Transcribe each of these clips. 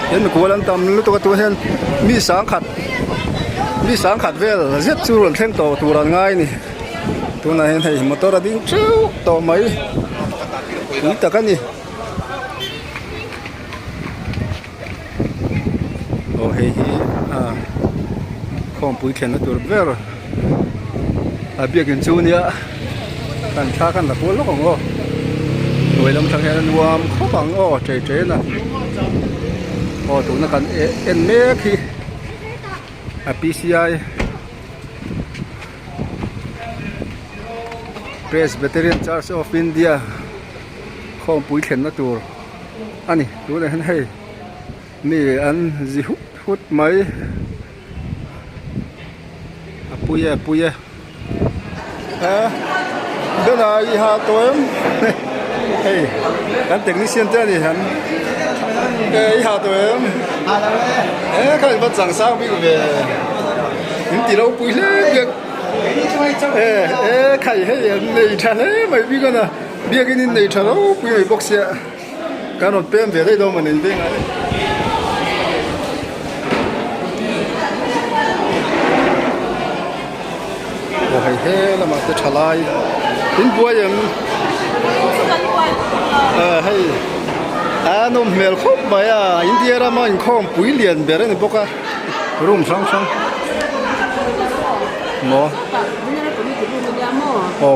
เห็นกูลันตำลุตัวเห็นมีสังขัดเวลเจ็ดสูรเท่งโตตัวรันง่ายนี่ตัวนั้นเห็นให้มอเตอร์ดิ้งเจ้าต่อไหมนี่ตะกันนี่โอ้เฮ้ยข้อมปุ๋ยเขียนตัวเวลเบียกินจูเนี่ยกันชากันตะโกนลูกของก็โดยลำทางเห็นวามเขาบังเจ๊นะตัวนั้นกันเอ็นเมคีPCI Presbyterian Church of India ข้อมปุ๋ยเขียนตัวอันนี้ตัวไหนให้นี่อันจิหุดไหมปุยเดินอีหาตัวเฮ้ยกันเทคนิคเซนเตอร์นี่ฮันอีหาตัวเขาเป็นภาษาสาวพี่กูเลยนี่ตีเราปุยเลยใครให้ในชาเลยไม่พี่กันนะเบียกินในชาเราปุยไม่บอกเสียการอดเป็นเสียได้ดูมันเองเป็นไงโอ้ยเฮ้แล้วมาจะฉลาดถึงบัวยังให้นุ่มเมลคบไปอินเดียรามันข้อมปุ๋ยเลียนเบรนี่พวกรุ่มช่างหมอโอ้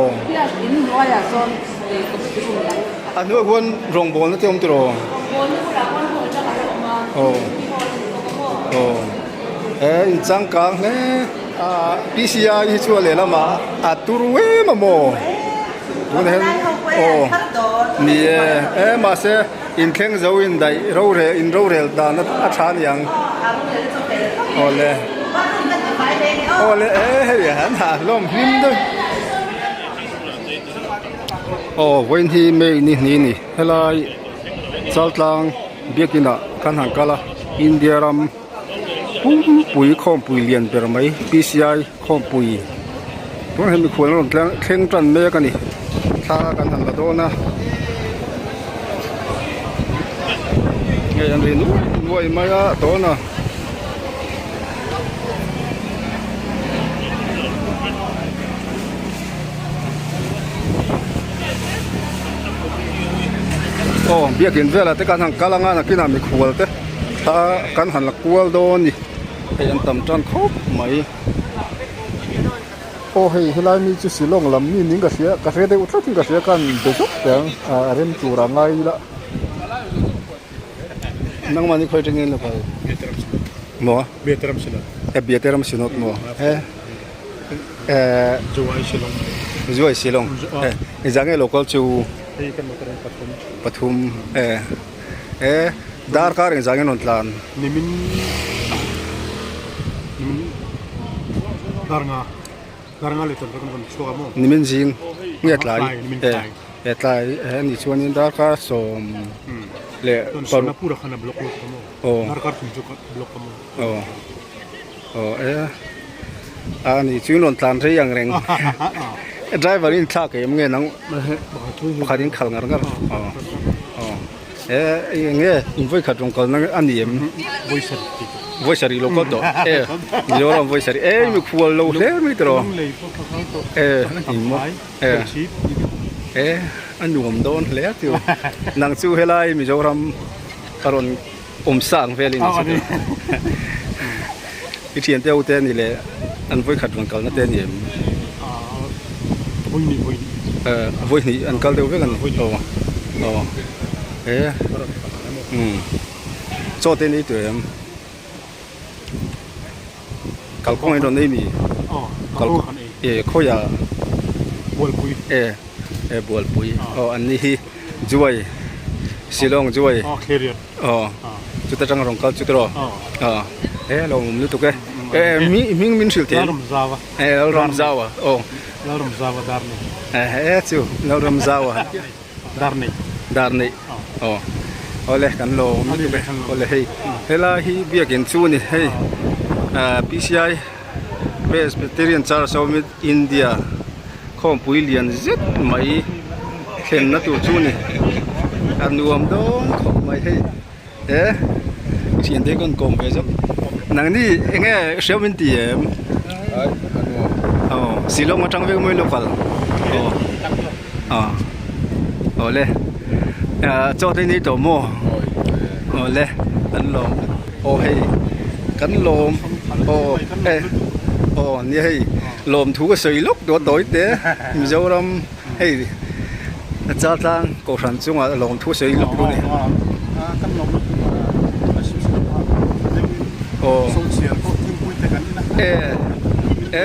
อันนี้ว่าคนรองบอลนั่นเต็มตัวโอ้อินจังกังเนี่ยPCI ชัวร์เลยละมาตัวรู้มาโมตัวนี้นี่มาเสอินเข่งจะวินได้เราเรลดานัดอาชานี่ยังโอ้เลยเฮ้ยหันหาล้มหิมด้วยวันที่ไม่นี่เฮลัยจัลตังเบียกินะกันหันกันละอินเดียรำปุ๋ยข้อมปุ๋ยเลียนเป็นไหม PCI ข้อมปุ๋ยตัวนี้มีควรลงเข่งจันเมกันนี่ถ้ากันหันละโดนะเงี้ยเรียนรู้ไหมตัวน่ะเบียกินเวลาแต่การหันกาลังงานกินอะไรขวดเต้ถ้าการหันละขวดโดนนี่ยังต่ำจนครบไหมเฮ้ยเวลามีจุดสีลงลำนี่นิ่งกระเสียได้อุตส่าห์ทิ้งกระเสียกันเดือดแต่เรื่องตัวร่างไงละนั่งมันนี่ค่อยจะเงินละไปหมอเบียร์เติมสินเบียร์เติมสินหมอจุ๊ยสิลงนี่จังไงโลกอลจูปฐุมดาร์การ์ยังไงนนทลานนิมินดาร์งาเลยตัวกันชัวร์มั้งนิมินจิงเงียบไหลนี่ชวนนี่ดาร์การ์ส่งเล่ตอนนั้นพูดขนาดบล็อกมั้งดาร์การ์ถึงจุดบล็อกมั้งนี่ช่วยนนทลานใช่ยังไงdriver in truck em nghe nắng khai đến khảo ngar ngar nghe in voi khát trong con nang anh em voice ri local đó nhiều lắm voice ri mình khuya lâu thế mới được anh nuông đón lẽ tiêu nang chu helai mình nhiều lắm karon sang về lên cái chuyện tiêu tên này là anh voi khát trong con nó tên em vui nhỉ anh cao đều với gần cho tên ấy tụi em cao con ấy đó này mi cao khôi à buồn bụi anh ấy juai silong juai chúng ta đang rong cao chúng ta lo mình tụi cái mình chịu tiền ram zawa Laurum Zava Darni. Chú, Laurum Zava Darni. Oleh kan lo, oleh hey. Hela hi biakin chu ni hey. PCI Presbyterian Church of India. Khom pui lian zet mai khen na tu chu ni. An nuam don mai hey. chuyện thế con cồn về giúp nàng đi nghe xéo bên tiệm xí lông ở trong việc mới local lên cho thế này tổ mồ lên cắn lồm hay cắn lồm như hay lồm thú cái sợi lúc đó tối thế mình dâu lắm hay cha trang cổ sản chung à lồm thú sợi lúc đó này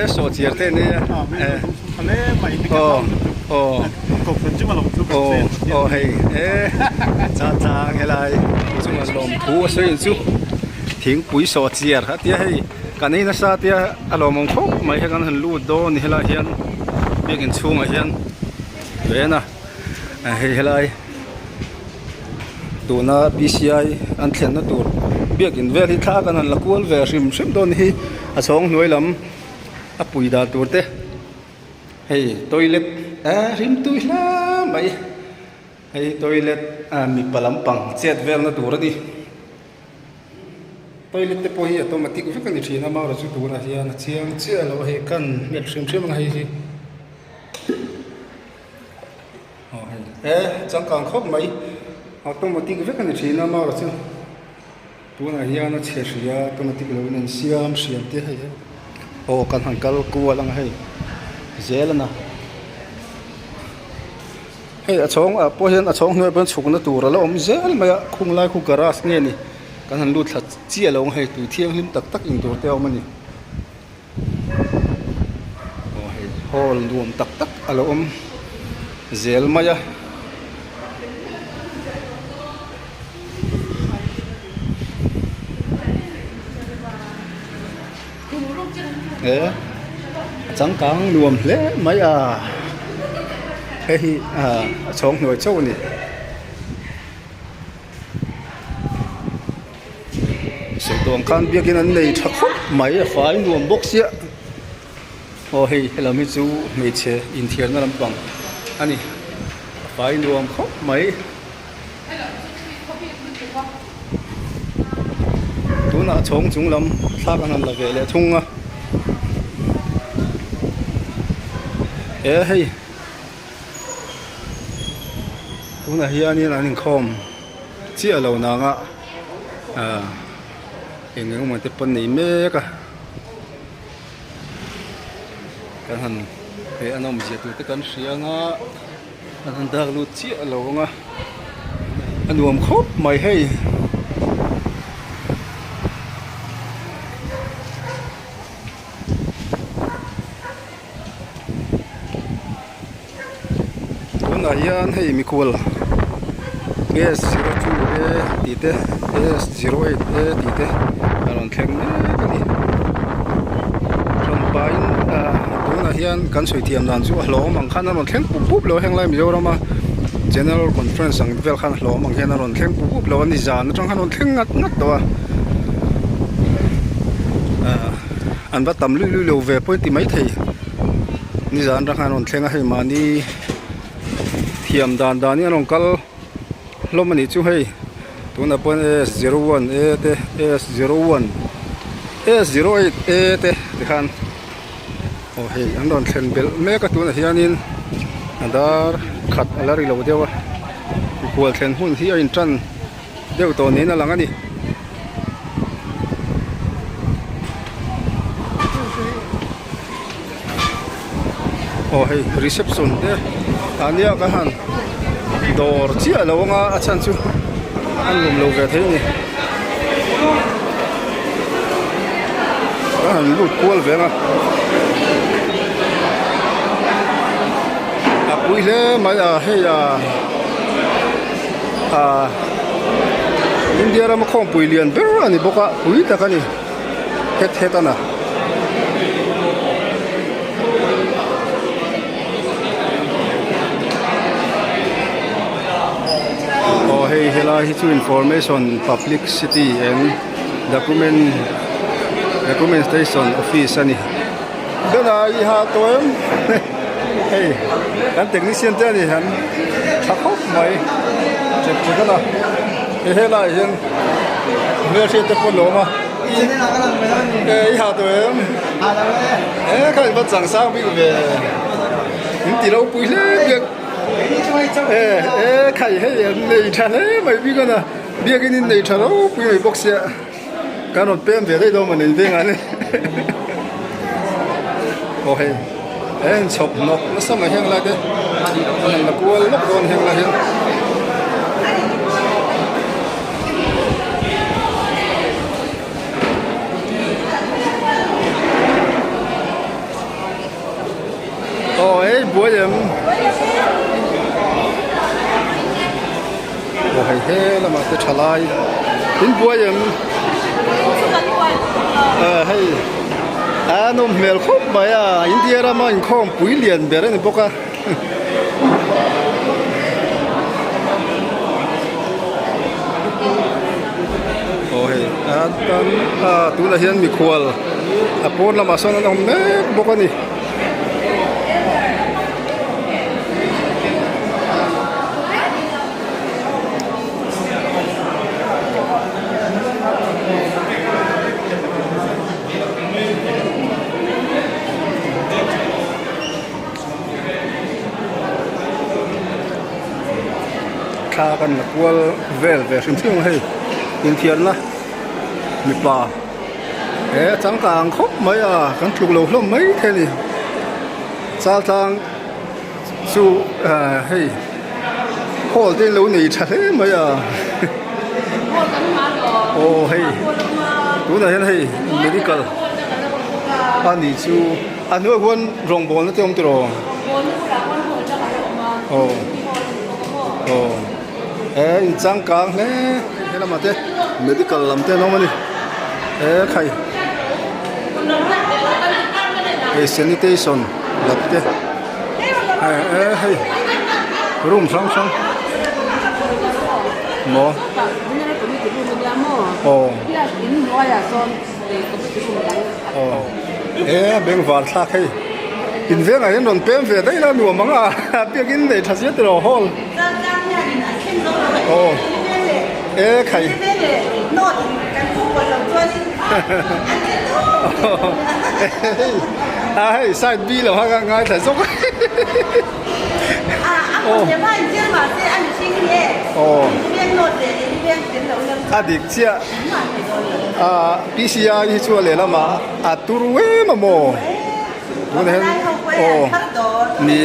số tiền thế này hay cha trang hay là chung là lồm thú sợi chung tiếng bụi số tiền hết thế hay cái này nó sao thế alo mong khóc mấy cái con lúa đó ni là hiện biết cái chung hiện vậy nè hay lại tụi nó BCI anh thiện nó tụi biết cái về thì thà cái là cuốn về sim đó ni sống nuôi lắm bụi đá tụi thế hay toilet rim tụi là mấy hay toilet mi palam pang chết về nó tụi đi toilet te pohi automatic u kan ni na ma ra chu tu na hian chiang chia lo he kan met shrim ngai hi chang kang khop mai automatic u kan ni na ma ra chu tu na hian na che ria automatic lo nen siam te hai kan han kal ku lang hai zel na achong po hian achong noi ban chuk na tur la om zel ma khung lai khu garas nge ni kan han lut thlat chia lo hei tu thiang lim tak tak in tur te mani hei hol nuam tak tak alo om zel maya chẳng cang nuam le mai hei chong noi chau ni sự tuồng can biết cái này thật khóc máy phải nuông bốc xía hay là mấy chú mấy chế in thiên nó làm bằng anh ấy phải nuông khóc máy tú nã chống chúng lắm sao cái này là về lại thung hay tú nã hiền như là mình không chỉ ở lâu nào những người tiếp bên này mẹ cả cái hàng cái anh ông giết tụi cái xíu ngã anh thằng ta lụt chia lâu ngã anh uống khóc mày hay hôm nay anh hay mi cool S02 tite S08 tite aron theng ni ron pain tuna hian kan soi thiam dan chu hlo mang khan aron theng pup lo heng lai mi zo rama general conference ang vel khan hlo mang hian aron theng pup lo ni zan tang han theng ngat to an ba tam lu lo ve point ti mai thei ni zan ra khan aron theng a hei mani thiam dan ni aron kal lo mani chu hei tuna pon S01 te S01 S08 te khan hei an don thlen bel me ka tuna hianin andar khat alari lo dewa kual thlen hun hi in tran deu to ni na lang ani hei reception te ania ka han dor chia lo nga achan chu an lum lo ve thế ni an lut kual ve nga pui le mai hey India ra ma khom pui lian ber ani boka pui ta kani het ana hey hela hi chu information publicity and documentation office ani dana I ha to em hey kan technician te ani han thakop mai chep chekana hela hian เชื่อจะคนหลงอ่ะหาตัวเองเขาจะมาสั่งสร้างวิ่งไปถึงตีเราปุยเลยเบียกใครให้ในชาเลยไม่วิ่งกันนะเบียกนี่ในชาเราปุยไม่บอกเสียการรถเป็นเบียได้ตัวมันในเรื่องอะไรโอเคชอบนกนั่นสมัยแห่งอะไรเด้นั่นละกลัวลบโดนแห่งอะไรโอ้ยบัวยังโอ้ยเฮ้แล้วมาจะฉลายถึงบัวยังให้นุ่มเมลคบไปอินเดียรามันคอมปุยเลียนเบรนปกะโอ้ยตัวละเห็นมีควอลปนละมาสอนน้องเมฆปกะนี่ข้ากันกวลเวลสิ่งที่มันให้ยินเทียนนะมีปลาจังต่างครบไหมกันถูกหลอกล่มไหมแค่นี้ซาทางสู่ให้โคตรที่รู้หนีชัดเลยไหมโอ้ให้ตัวไหนให้ไม่ได้กันอันนี้สู่อันนี้วันรองบอลแล้วเต็มตัวโอ้จังกลางเลยเฮ้ยละมาเต้ไม่ได้กลับเต้น้องมันนี่ใครsanitation หลับเต้เฮ้ยรูมช่องหมอโอ้เบ่งฝาทักให้กินเสียงอะไรนนเป็นเสียได้แล้วหนูมั้งเปียกินได้ทัศน์ตลอดฮอลโอ้ใครให้ใส่บีแล้วฮะง่ายแต่สุกโอ้เด็กเชียPCI ที่ช่วยเลยแล้วมาตูรุเวมาโมดูนะโอ้นี่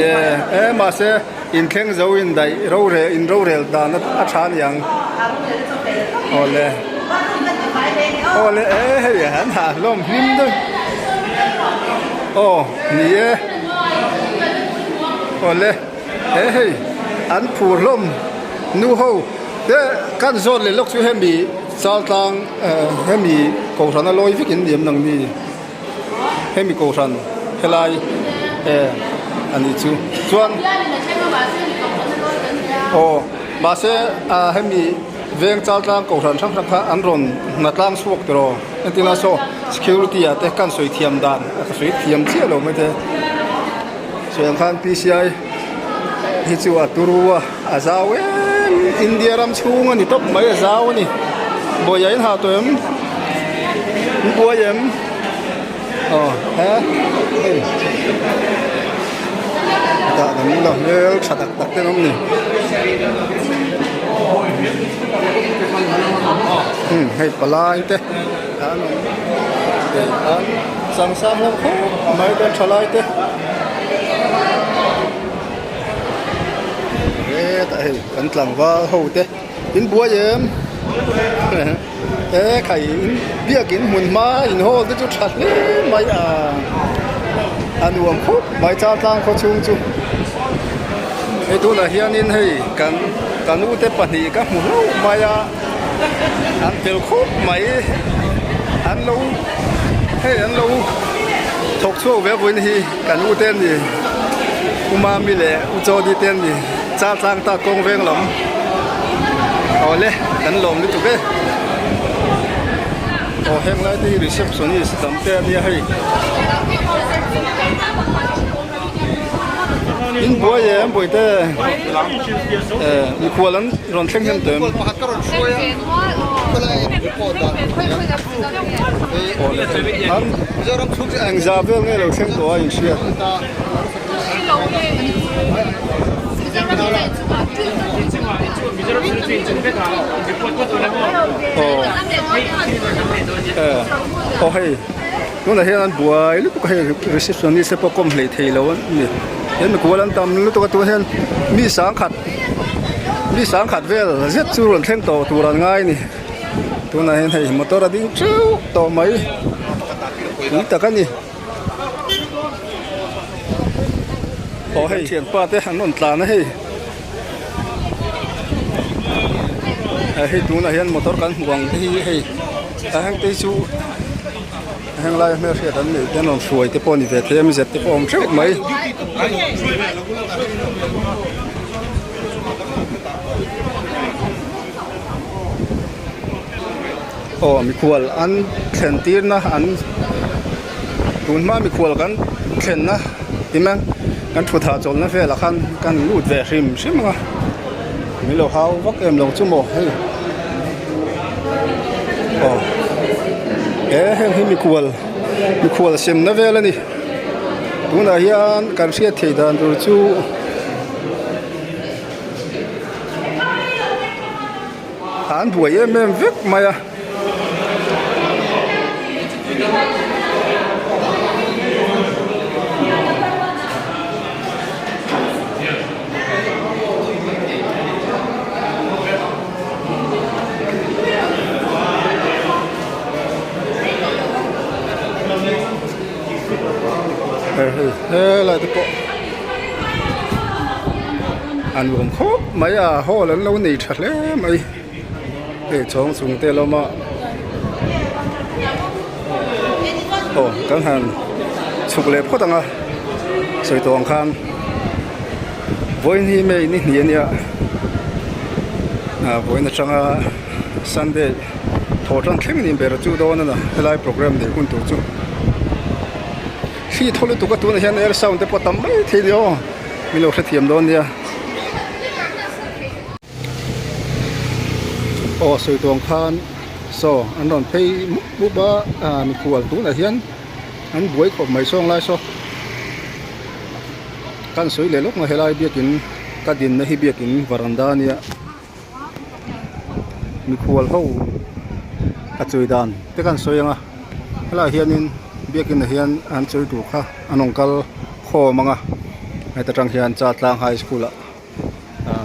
มาเสอินเข่งจะวินได้เราเรลดานัดอาชานยังโอ้เลยเฮ้ยหันหาลมหิมด้วยโอ้นี่โอ้เลยเฮ้ยอันผูลมนูโฮเด้กันโซนเลยลูกช่วยให้มีซาตังให้มีกูสันอร่อยฟิกินเดียมนังนี่ให้มีกูสันเฮลัยอันนี้ชูส่วนโอ้มาเสให้มีเวียงซาตังกูสันช่างสังอันรอนนัดล่างสวกตัวอันที่น่าโซ่ security แต่กันสวยเทียมดันสวยเทียมเชี่ยวเราไม่ได้ส่วนการ PCI ที่ชัวตูรัวอาซาเวอินเดียรำชูงนี่ตบไม่อาซาวนี่บัวใหญ่หาตัวเอ็มบัวใหญ่อ๋อฮะแต่ตอนนี้เราชัดตักเต็มนี่ให้ปลาอีกเต้สั่งซ้ำแล้วไม่เป็นชลายเต้แต่กันหลังว่าหูเต้อินบัวเยี่ยมไข่เบี้ยกินหุ่นม้าอินโฮที่จุดชัดนี่ไม่อันรวมคุบไม่จ้าทางเขาชุ่มจุไอ้ตัวละเฮียนินให้กันอุเตปนีกับหมูไม่อันเดียวคุบไม่อันลูให้อันลูถกชั่วแบบวันนี้กันอุเต้นนี่อุมามิเล่อุจอดีเต้นนี่จ้าทางตากงเวงหลงเอาเลยกันหลงนี่ถูกไหมโอ้แห้งแล้วที่รีเซพชันนี่สตัมเตอร์นี่ให้ in bua ye bui te mi khualan ron thleng hem tem han zoram thuk ang za vel nge lo thleng to in sia hey lúc này hiện buổi lúc cái receptionist sẽ bốc com lấy thầy lâu nè hiện mình cố làm tầm lúc tôi hiện mi sáng khát về rất chú rồi thêm tàu tàu là ngay nè tôi này hiện thầy motor là đi chú tàu mấy ít tất cả nè hey chuyện ba thế hàng non tàn hey hey tôi này hiện motor kan huang hey hàng tây chú hàng lai mấy cái đó này cái nó sôi cái poni về thế mình sẽ tiếp ông trước mấy mi khual ăn khen tiền na ăn tuần mà mi khualกันkhen na tìm anhกันthu thả trộn na về là kan lụt về rim mà mi lo hao vắt em lòng chung mồ hay hem mi khual sim na vela ni tuna hian kan ria thei dan tur chu an buai em vek maya lại tiếp tục ăn uống khóc mấy họ lớn lâu nỉ thật đấy mấy để chống xuống tê lo mà các hàng chụp lệ phốt tăng rồi toàn khăn với ni mấy ni nhiều nhá với nó trong Sunday thổ trang thêm niệm về rồi chú đó nữa là program để quân tổ chức khi thôi tụi tôi hiện nay sao để bắt tắm mấy thì điều mình lúc sẽ tiêm đón đi sợi tuồng khan anh đón thấy bút ba mình khuẩn tụi này hiện anh buổi có mấy song lại kan soi le lok na helai biakin ka din na hi biakin varanda nia mi khual ho a chui dan te kan soi anga helai hianin biakin na hian an chui tu kha anong kal kho manga ai ta tang hian cha tlang high school a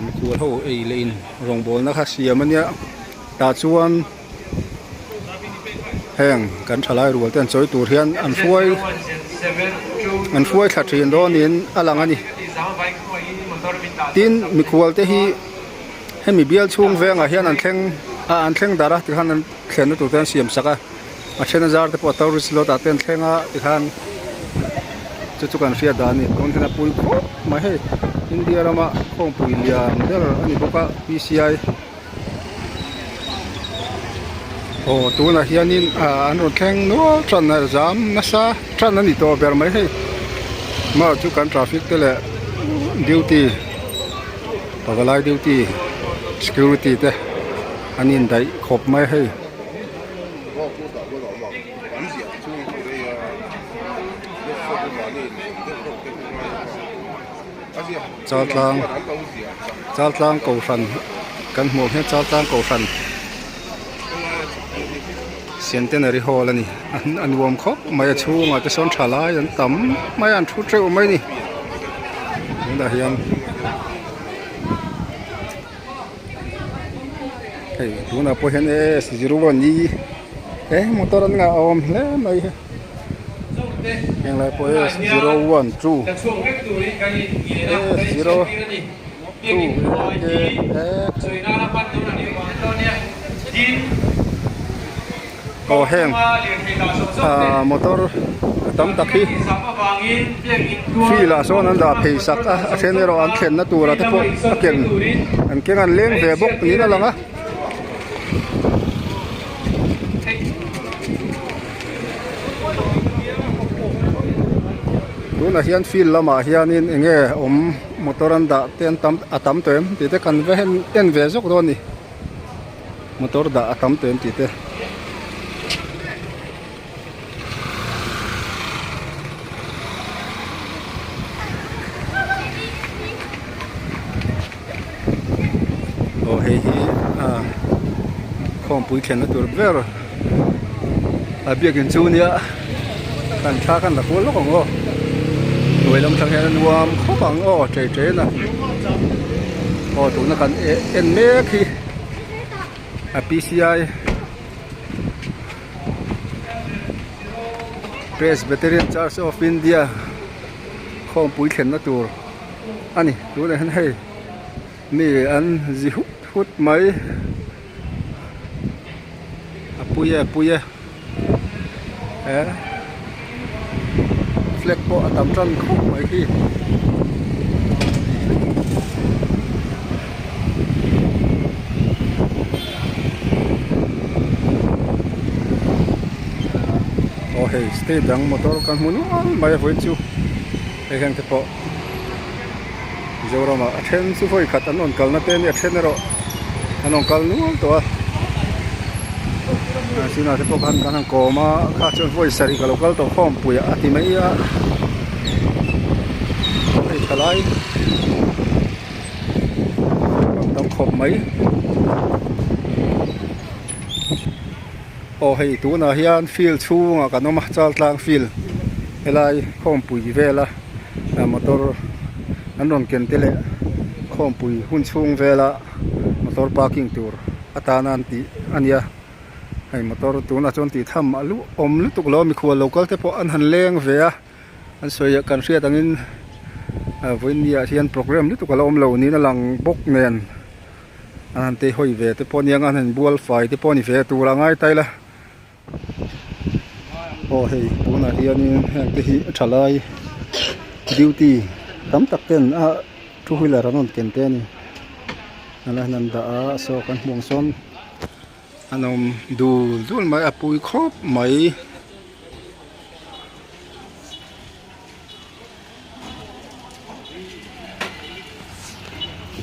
mi khual ho ei lein rong bol na kha siam ania ta chuan heng kan thalai rual ten choi tur hian an fuai thla thin do nin alang ani tin mi khual te hi hemi bial chung venga hian an thleng dara ti khan an thlen tu ten siam saka a thena zar te potor rislo ta ten thlenga ti khan chu kan ria da ni kon thena pui kho ma he india rama khong pui lian der ani boka PCI tu na hianin an ron thleng no tran na jam na sa tran ani to ber mai he ma chu kan traffic te le duty pagalai duty security te anin dai khop mai he chal tlang cầu phần kan hmu he chal tlang cầu phần centenary hall ani an wom khop mai chunga te son thalai an tam mai an thu treu mai ni da hian hey tuna po hian S01 ni motor an nga om hle mai yang lai po S01 2 heng motor tam takhi fila so nan da phei sak a thenero an thlen na tura te po aken an kengan leng ve bok ni na langa na hian field lama hianin enge motoran da ten atam toem ti te kan ve hen en ve zok do ni motor da atam toem ti te hei hi khom pui khen na tur ver a biakin chu nia kan tha kan la ko lo ko ngo noi lam thang hen nuam kho bang o tre na o tu na kan en me khi a PCI Presbyterian Church of India khom pui khen na tur ani tu na hen hei mi an ji hút mấy puya fleck bộ tầm trân khúc mấy khi hey stay dang motor kan hunu mai voi chu he hang te po Jorama athen su foi khat anon kal na te ni athen ro anon kal nu to sina te po kan ko ma kha chon voi sari ka lokal to khom puya ati mai a ai thalai tam khop mai o hei tu na hian field chunga kanoma chal tlang field helai khom pui vela motor anon ken tele khom pui hun chung vela motor parking tur atana anti ania hai motor tu na chon ti tham alu om lu tuk lo mi khua local te po an han leng ve a an soya kan ria tangin voinia hian program lu tuk lo om lo ni na lang bok nen an te hoi ve te pon yang an bual fai te pon ve tu la ngai tai la o hei tu na hian hang te hi thalai duty tam tak ten a two wheeler anon ken te ni ala nan da a so kan mong son anom du dul mai apui khop mai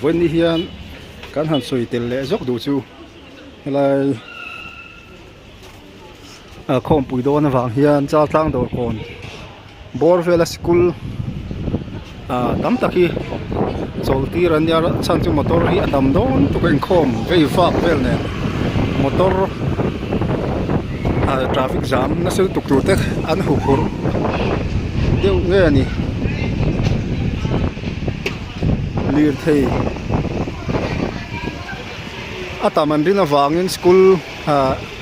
when ni hian kan han soi tel le jok du chu helai a khom pui do na wang hian cha tlang do kon bor vela school tam taki solti ran ya chan chu motor hi adam don tu ken khom vei fa vel ne motor traffic jam na se tuk tu tek an hu khur deu nge ani lir thei ataman rin awangin school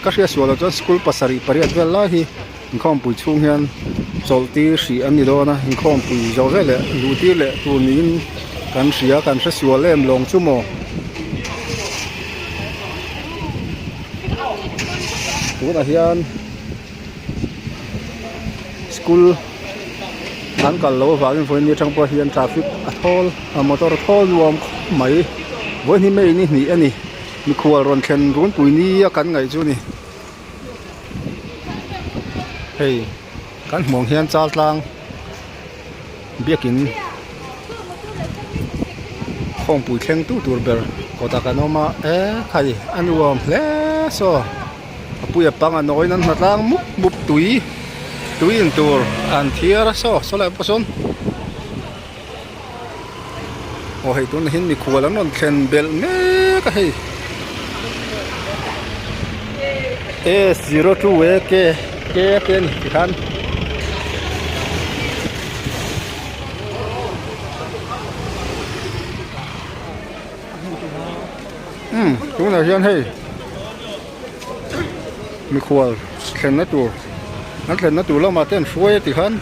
ka ria suala cho school pasari pariat vel la hi khom pui chung hian solti si an ni do na khom pui zo vele luti le tu nin kan ria kan se sual em long chu mo tu na hian school an kal lo wangin foi ni changpa hian traffic athol motor thol nuam mai voi ni mei ni ni ani mi khual ron khen run pui ni a kan ngai chu ni hei kan mong hian chal tlang biakin khom pui thleng tu tur ber kota kanoma khai anuam hle so apuya panga noi nan hatlang mup tui in tur an thiar so la pason o hei tun hin mi khual anon khen bel me ka hei S02 ke ten kan tu na hian hei mi khual khen na tur an khen na tur lo ma ten fuai ti khan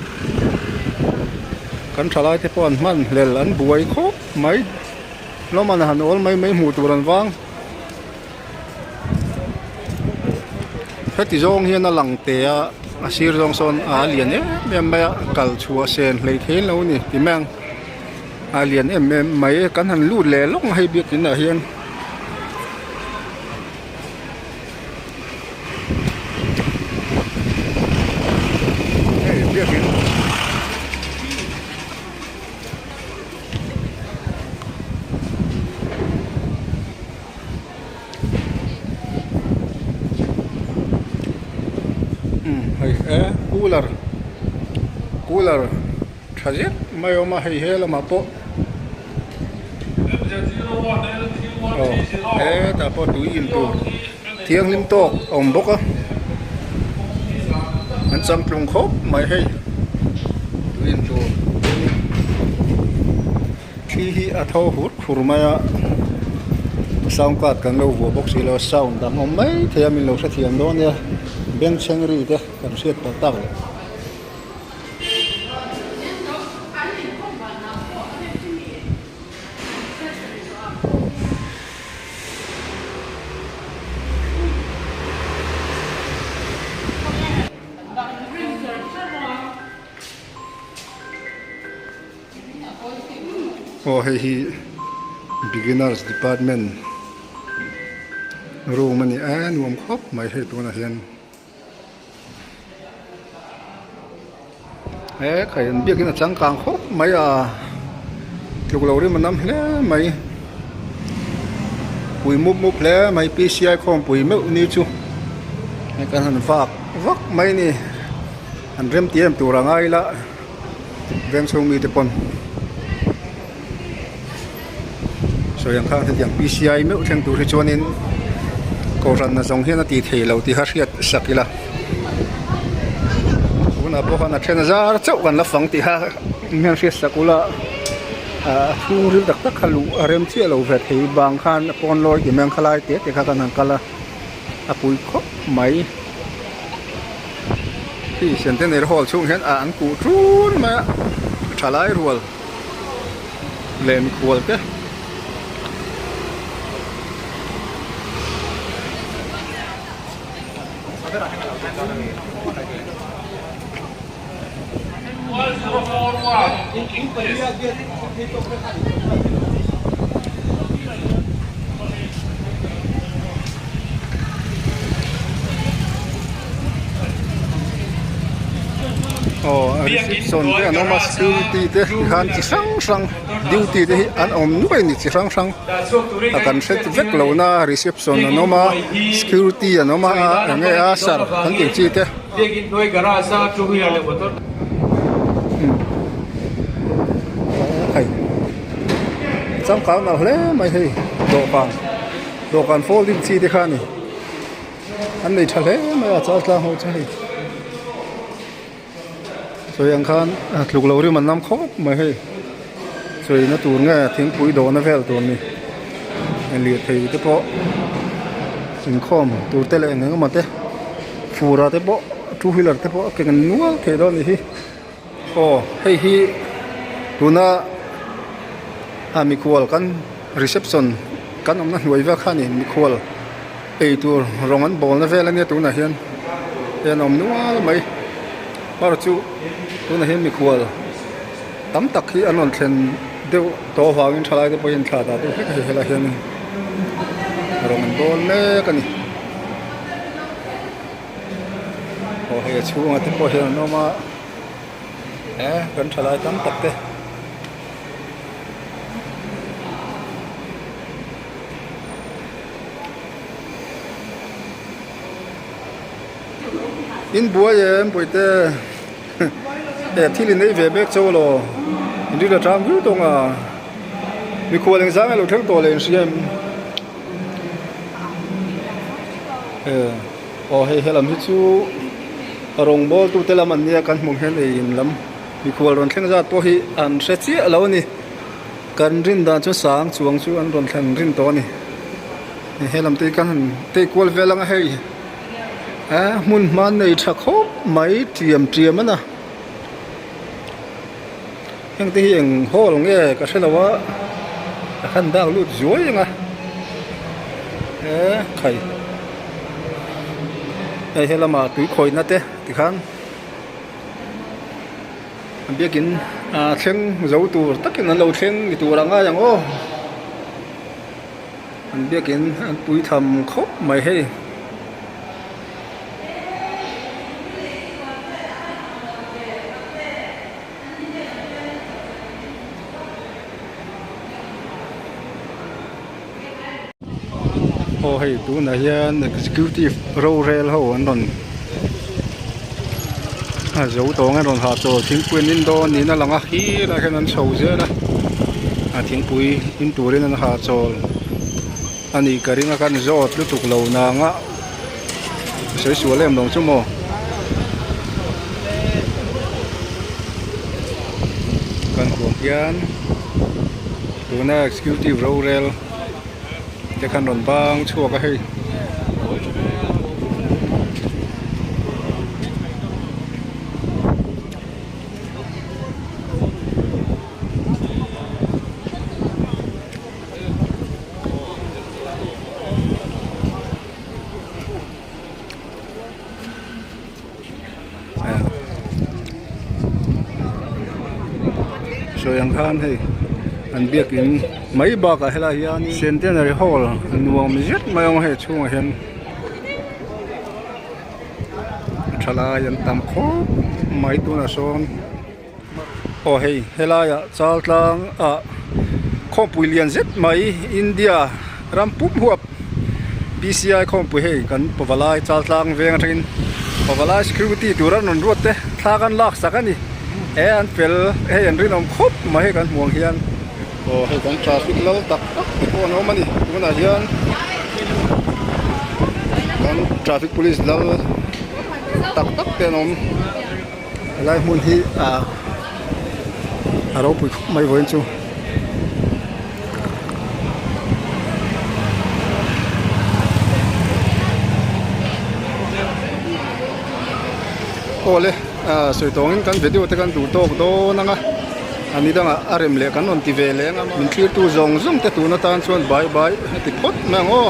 kan thalai te pon man lel an buai khop mai lo man han ol mai mu tur an wang heti zong hian a lang te a sir zong son a lian em mai kal chua sen hlei thein lo ni ti mang a lian em mai kan han lut le long hai biak tin a hian hay cooler thajit mai oma hay hela ma po ta po tu in tu thiang lim tok om bok a an chang tlung khop mai hay tu in tu hi a tho hut khurmaya sound card kan lo vo box lo sound dam om mai thia min lo sa thiam do ne beng chengri te kan siat pa tak hi beginners department room ani nuam khop mai he tu na hian khai an biakin a chang kang khop mai a luk lo ri manam hle mai pui mup hle mai PCI khom pui me ni chu mai kan han vak mai ni an rem tiam tu rangai la veng song mi te pon so yang khang the yang PCI me utheng tu ri chuanin ko ran na jong hian a ti thei lo ti ha hriat sakila una po na thena zar chau kan la fang ti ha ngan hriat sakula fu ri dak tak khalu arem chi lo ve thei bang khan pon loi ki meng khalai te te kha kan kala apui khop mai ti center hall chung hian an ku trun ma thalai rual lem kual te reception te anoma security te khan chi sang duty te an om nuai ni chi sang akan set vek lo na reception anoma security anoma nge a sar kan ti chi te begin noi garasa two wheeler le motor ai chang ka na hle mai hei do kan folding chi te khani an nei thale mai a cha tla ho chai so yang khan tluk lo ri man nam khop mai hei so na tur nga thing pui do na vel tu ni en li thei te po sin khom tur te le nga ma te fura te po two wheeler te po ke kan nual the do ni hi hei hi tuna mi khwal kan reception kan om na hnuai va khani mi khwal ei tur rongan bol na vel ani tu na hian en om nual mai par chu tu na hian mi khwal tam tak hi anon thlen deu to wangin thalai te poin thla ta tu he hela hian rongan bol ne kani he chunga te po hian no ma kan thalai tam tak te in bua em poite thilin nei ve bek cholo indi la tram vu tonga mi kholeng zang lo theng to len siam he helam hi chu rong bol tu telam an nia kan mong hen in lam mi khol ron thleng za to hi an se chi alo ni kan rin da chu sang chuang chu an ron thlang rin to ni helam te kan te kol velang hei mun man nei tha khop mai triam ana heng te hieng hol nge ka selawa khan dang lut zoi nga khai helama tui khoi na te ti khan an biakin thleng zo tur takin an lo thleng ni tur anga yang an biakin an pui tham khop mai hei hei tu na hian executive role ho an ron dấu tổ ngay rồi họ cho thiên quyền in đô ní là lăng khí là cáiนั้นsầu dễ đó thiên bùi in tuổi nên họ cho anh ấy cái này cái gió lúc tục lâu nàng á sấy sủa lên đồng chung mồ kan kong yan tuna executive role te kan ron bang chua ka hei so yang khan hei an biak in mai ba ka hela hian centenary hall nuam zet mai ong he chunga hian thala yan tam kho mai tu na son o hei hela ya chaltlang a khom puilian zet mai India rampup huap PCI khom pu hei kan powalai chaltlang veng thin powalai security turan non ruat te thla kan lak sakani an fel hey an rin om khop ma he kan muang hian o he kan traffic lo tak tak ko no mani tuna hian kan traffic police lo tak tak te nom lai mun hi a ro pui mai voin chu ole soi tongin kan video te kan du tok do nanga ani danga arem le kan on ti ve le nga min clear tu zong zum te tu na tan chuan bye bye ti phot mang o